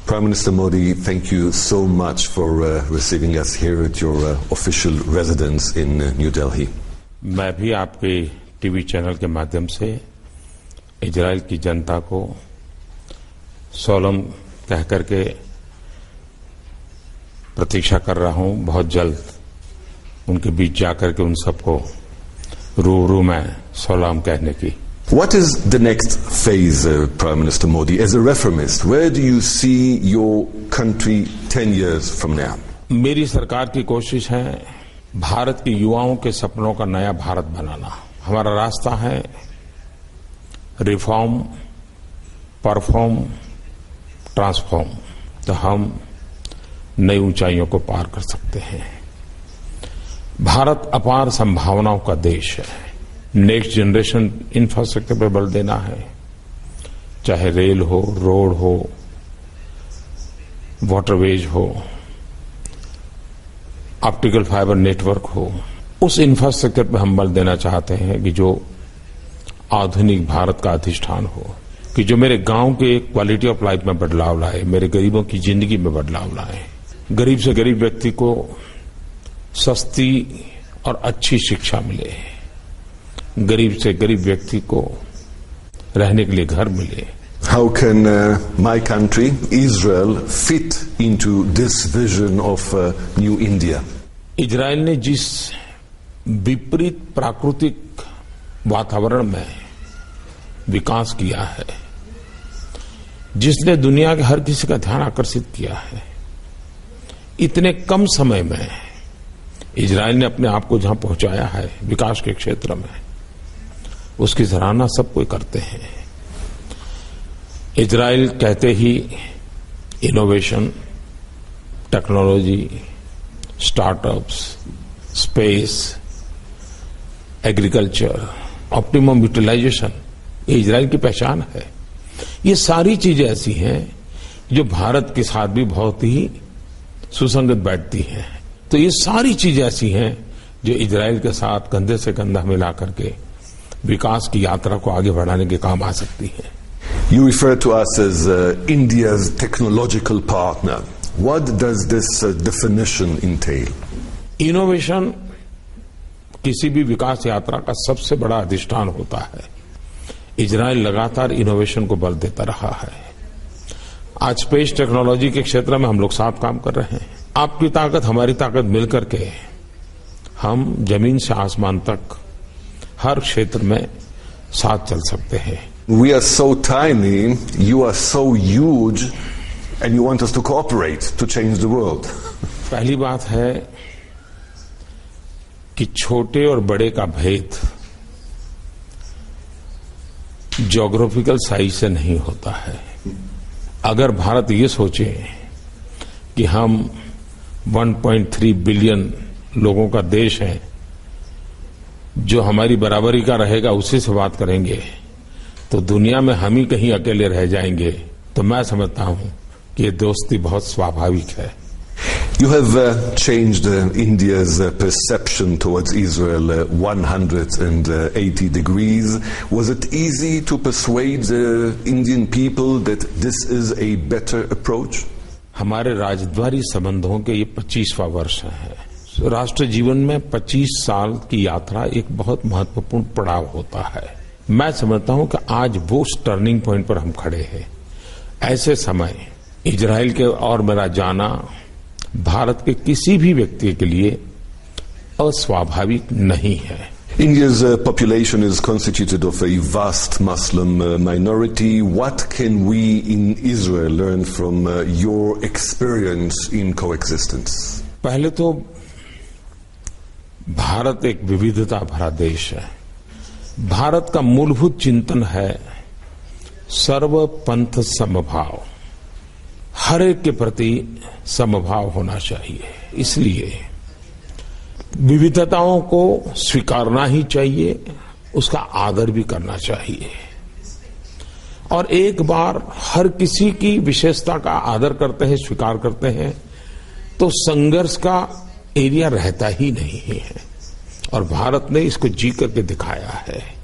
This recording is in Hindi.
Prime Minister Modi, thank you so much for receiving us here at your official residence in New Delhi. मैं भी आपके टीवी चैनल के माध्यम से इजराइल की जनता को सोलम कह करके प्रतीक्षा कर रहा हूं बहुत जल्द उनके बीच जाकर के उन सबको रूबरू में सलाम कहने की। What is the next phase, Prime Minister Modi, as a reformist? Where do you see your country 10 years from now? मेरी सरकार की कोशिश है भारत के युवाओं के सपनों का नया भारत बनाना। हमारा रास्ता है रिफॉर्म, परफॉर्म, ट्रांसफॉर्म। तो हम नई ऊंचाइयों को पार कर सकते हैं। भारत अपार संभावनाओं का देश है। नेक्स्ट जनरेशन इंफ्रास्ट्रक्चर पर बल देना है, चाहे रेल हो, रोड हो, वाटरवेज हो, ऑप्टिकल फाइबर नेटवर्क हो। उस इंफ्रास्ट्रक्चर पर हम बल देना चाहते हैं कि जो आधुनिक भारत का अधिष्ठान हो, कि जो मेरे गांव के क्वालिटी ऑफ लाइफ में बदलाव लाए, मेरे गरीबों की जिंदगी में बदलाव लाए। गरीब से गरीब व्यक्ति को सस्ती और अच्छी शिक्षा मिले, गरीब से गरीब व्यक्ति को रहने के लिए घर मिले। How can my country, Israel, fit into this vision of New India? Israel ने जिस विपरीत प्राकृतिक वातावरण में विकास किया है, जिसने दुनिया के हर किसी का ध्यान आकर्षित किया है, इतने कम समय में इजराइल ने अपने आप को जहां पहुंचाया है विकास के क्षेत्र में, उसकी सराहना सब कोई करते हैं। इजराइल कहते ही innovation, technology, startups, space, agriculture, optimum utilisation, ये इजराइल की पहचान है। ये सारी चीजें ऐसी हैं जो भारत के साथ भी बहुत ही सुसंगत बैठती हैं। तो ये सारी चीजें ऐसी हैं जो इजराइल के साथ कंधे से कंधा मिला करके विकास की यात्रा को आगे बढ़ाने के काम आ सकती है। You refer to us as India's technological partner. What does this definition entail? Innovation किसी भी विकास यात्रा का सबसे बड़ा अधिष्ठान होता है। इजराइल लगातार इनोवेशन को बल देता रहा है। आज स्पेस टेक्नोलॉजी के क्षेत्र में हम लोग साथ काम कर रहे हैं। आपकी ताकत, हमारी ताकत मिलकर के हम जमीन से आसमान तक हर क्षेत्र में साथ चल सकते हैं। We are so tiny, you are so huge, and you want us to cooperate to change the world. पहली बात है कि छोटे और बड़े का भेद ज्योग्राफिकल साइज से नहीं होता है। अगर भारत ये सोचे कि हम 1.3 बिलियन लोगों का देश है, जो हमारी बराबरी का रहेगा उसी से बात करेंगे, तो दुनिया में हम ही कहीं अकेले रह जाएंगे। तो मैं समझता हूं कि ये दोस्ती बहुत स्वाभाविक है। You have changed India's perception towards Israel 180 degrees. Was it easy to persuade the Indian people that this is a better approach? हमारे राजद्वारी संबंधों के ये 25वां वर्ष है। राष्ट्र जीवन में 25 साल की यात्रा एक बहुत महत्वपूर्ण पड़ाव होता है। मैं समझता हूं कि आज वो टर्निंग पॉइंट पर हम खड़े हैं। ऐसे समय इजराइल के और मेरा जाना भारत के किसी भी व्यक्ति के लिए अस्वाभाविक नहीं है। India's population is constituted of a vast Muslim minority. What can we in Israel learn from your experience in coexistence? पहले तो भारत एक विविधता भरा देश है। भारत का मूलभूत चिंतन है सर्व पंथ समभाव, हर एक के प्रति समभाव होना चाहिए। इसलिए विविधताओं को स्वीकारना ही चाहिए, उसका आदर भी करना चाहिए। और एक बार हर किसी की विशेषता का आदर करते हैं, स्वीकार करते हैं, तो संघर्ष का एरिया रहता ही नहीं है। और भारत ने इसको जी करके दिखाया है।